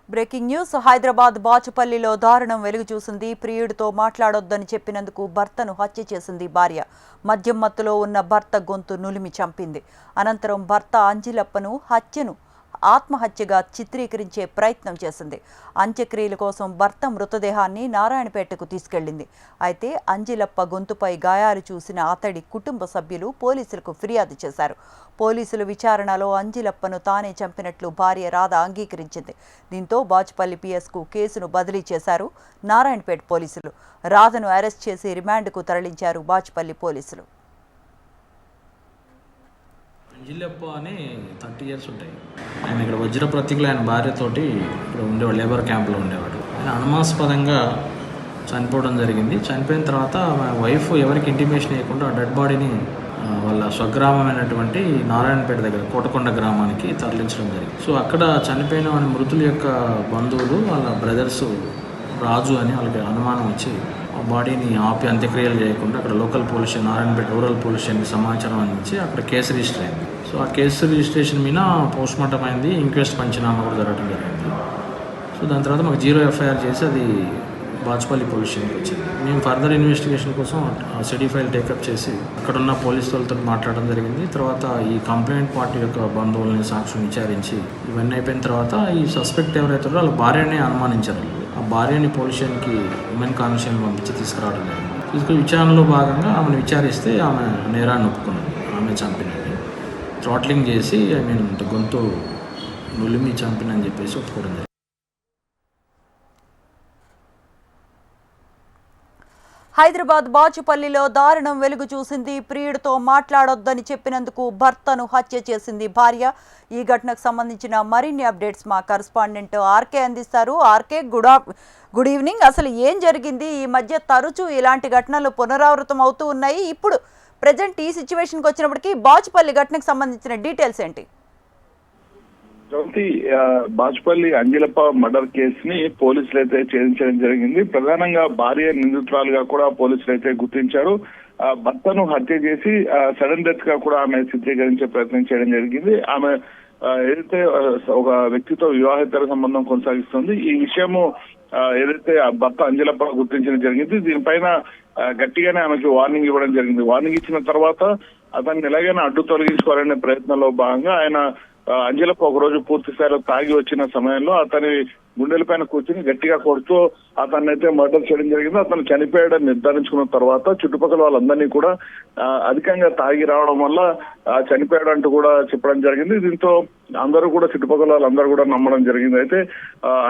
Breaking news. Hyderabad బాచుపల్లిలో దారుణం వెలుగు చూసింది. ప్రియుడితో మాట్లాడొద్దని చెప్పినందుకు భర్తను హత్య చేసింది భార్య. మద్యం మత్తులో ఉన్న భర్త గొంతు నులిమి చంపింది. అనంతరం భర్త అంజిలప్పను హత్యను ఆత్మహత్యగా చిత్రీకరించే ప్రయత్నం చేసింది. అంత్యక్రియల కోసం భర్త మృతదేహాన్ని నారాయణపేటకు తీసుకెళ్లింది. అయితే అంజిలప్ప గొంతుపై గాయాలు చూసిన అతడి కుటుంబ సభ్యులు పోలీసులకు ఫిర్యాదు చేశారు. పోలీసుల విచారణలో అంజిలప్పను తానే చంపినట్లు భార్య రాధ అంగీకరించింది. దీంతో బాచుపల్లి పిఎస్కు కేసును బదిలీ చేశారు నారాయణపేట పోలీసులు. రాధను అరెస్ట్ చేసి రిమాండ్కు తరలించారు బాచుపల్లి పోలీసులు. అంజిలప్ప అని 30 years ఉంటాయి. ఆయన ఇక్కడ వజ్ర ప్రతీకులు ఆయన భార్యతోటి ఇక్కడ ఉండేవాడు, లేబర్ క్యాంప్లో ఉండేవాడు. ఆయన అనుమానాస్పదంగా చనిపోవడం జరిగింది. చనిపోయిన తర్వాత మా వైఫ్ ఎవరికి ఇంటిమేషన్ ఇవ్వకుండా డెడ్ బాడీని వాళ్ళ స్వగ్రామమైనటువంటి నారాయణపేట దగ్గర కోటకొండ గ్రామానికి తరలించడం జరిగింది. సో అక్కడ చనిపోయిన వాళ్ళ మృతుల యొక్క బంధువులు వాళ్ళ బ్రదర్స్ రాజు అని వాళ్ళకి అనుమానం వచ్చి ఆ బాడీని ఆపి అంత్యక్రియలు చేయకుండా అక్కడ local police station Narayanpet rural police స్టేషన్కి సమాచారం అందించి అక్కడ కేసు రిజిస్టర్ అయింది. సో ఆ కేసు రిజిస్ట్రేషన్ మీద పోస్ట్మార్టం అయింది, ఇంక్వెస్ట్ పంచనామా కూడా జరగడం జరిగింది. సో దాని తర్వాత మాకు 0 FIR చేసి అది బాచుపల్లి పోలీస్ స్టేషన్కి వచ్చింది. మేము ఫర్దర్ ఇన్వెస్టిగేషన్ కోసం సిటీ ఫైల్ టేకప్ చేసి అక్కడున్న పోలీసు వాళ్ళతో మాట్లాడడం జరిగింది. తర్వాత ఈ కంప్లైంట్ పార్టీ యొక్క బంధువులని సాక్షులు విచారించి ఇవన్నీ అయిపోయిన తర్వాత ఈ సస్పెక్ట్ ఎవరైతే వాళ్ళ భార్యనే అనుమానించారు. ఆ భార్యని పోలీస్ స్టేషన్కి ఉమెన్ కాన్స్టేబుల్ పంపించి తీసుకురావడం జరిగింది. విచారణలో భాగంగా ఆమెను విచారిస్తే ఆమె నేరాన్ని ఒప్పుకున్నది. ఆమె చంపినది థ్రాట్లింగ్ చేసి గొంతు నులిమి చంపినని చెప్పేసి ఒప్పుకోవడం జరిగింది. హైదరాబాద్ బాచుపల్లిలో దారుణం వెలుగు చూసింది. ప్రియుడితో మాట్లాడొద్దని చెప్పినందుకు భర్తను హత్య చేసింది భార్య. ఈ ఘటనకు సంబంధించిన మరిన్ని అప్డేట్స్ మా కరెస్పాండెంట్ ఆర్కే అందిస్తారు. RK, good evening. అసలు ఏం జరిగింది? ఈ మధ్య తరచూ ఇలాంటి ఘటనలు పునరావృతం అవుతూ ఉన్నాయి. ఇప్పుడు ప్రజెంట్ ఈ సిచ్యువేషన్కి వచ్చినప్పటికీ బాచుపల్లి ఘటనకు సంబంధించిన డీటెయిల్స్ ఏంటి? బాచుపల్లి అంజిలప్ప మర్డర్ కేసుని పోలీసులు అయితే ఛేదించడం జరిగింది. ప్రధానంగా భార్య నిందితురాలుగా కూడా పోలీసులు అయితే గుర్తించారు. భర్తను హత్య చేసి సడన్ డెత్ గా కూడా ఆమె చిత్రీకరించే ప్రయత్నం చేయడం జరిగింది. ఆమె ఏదైతే ఒక వ్యక్తితో వివాహేతర సంబంధం కొనసాగిస్తుంది, ఈ విషయము ఏదైతే భర్త అంజిలప్ప గుర్తించడం జరిగింది. దీనిపైన గట్టిగానే ఆమెకి వార్నింగ్ ఇవ్వడం జరిగింది. వార్నింగ్ ఇచ్చిన తర్వాత అతన్ని ఎలాగైనా అడ్డు తొలగించుకోవాలనే ప్రయత్నంలో భాగంగా ఆయన అంజిలప్ప ఒకరోజు పూర్తి స్థాయిలో తాగి వచ్చిన సమయంలో అతని గుండెల పైన కూర్చుని గట్టిగా కొడుతూ అతన్ని అయితే మర్డర్ చేయడం జరిగింది. అతను చనిపోయాడని నిర్ధారించుకున్న తర్వాత చుట్టుపక్కల వాళ్ళందరినీ కూడా అధికంగా తాగి రావడం వల్ల చనిపోయాడంటూ కూడా చెప్పడం జరిగింది. దీంతో అందరూ కూడా చుట్టుపక్కల వాళ్ళందరూ కూడా నమ్మడం జరిగింది. అయితే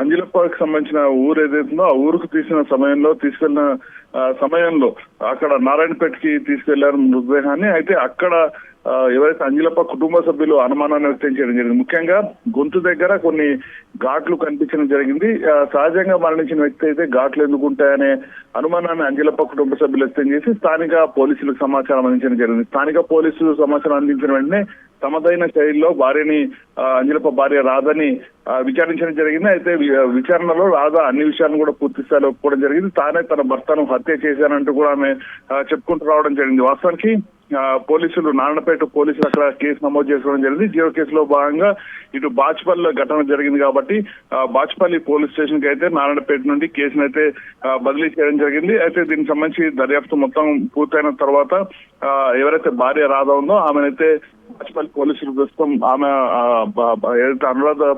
అంజిలప్పకి సంబంధించిన ఊరు ఏదైతుందో ఆ ఊరుకు తీసుకెళ్లిన సమయంలో అక్కడ నారాయణపేటకి తీసుకెళ్లారు మృతదేహాన్ని. అయితే అక్కడ ఎవరైతే అంజిలప్ప కుటుంబ సభ్యులు అనుమానాన్ని వ్యక్తం చేయడం జరిగింది. ముఖ్యంగా గొంతు దగ్గర కొన్ని ఘాట్లు కనిపించడం జరిగింది. సహజంగా మరణించిన వ్యక్తి అయితే ఘాట్లు ఎందుకు ఉంటాయనే అనుమానాన్ని అంజిలప్ప కుటుంబ సభ్యులు వ్యక్తం చేసి స్థానిక పోలీసులకు సమాచారం అందించడం జరిగింది. స్థానిక పోలీసులు సమాచారం అందించిన వెంటనే తమదైన శైలిలో భార్యని అంజిలప్ప భార్య రాధని విచారించడం జరిగింది. అయితే విచారణలో రాధ అన్ని విషయాలను కూడా పూర్తి స్థాయిలో ఒప్పుకోవడం జరిగింది. తానే తన భర్తను హత్య చేశానంటూ కూడా ఆమె చెప్పుకుంటూ రావడం జరిగింది. వాస్తవానికి పోలీసులు నారాయణపేట పోలీసులు అక్కడ కేసు నమోదు చేసుకోవడం జరిగింది. 0 కేసులో భాగంగా ఇటు బాచుపల్లిలో ఘటన జరిగింది కాబట్టి బాచుపల్లి పోలీస్ స్టేషన్ కి అయితే నారాయణపేట నుండి కేసును అయితే బదిలీ చేయడం జరిగింది. అయితే దీనికి సంబంధించి దర్యాప్తు మొత్తం పూర్తయిన తర్వాత ఎవరైతే భార్య రాధ ఉందో ఆమెనైతే బాచుపల్లి పోలీసులు ప్రస్తుతం ఆమె ఏదైతే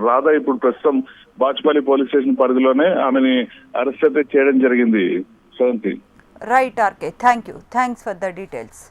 రాధ ఇప్పుడు ప్రస్తుతం బాచుపల్లి పోలీస్ స్టేషన్ పరిధిలోనే ఆమెని అరెస్ట్ అయితే చేయడం జరిగింది. Right RK, thanks for the details.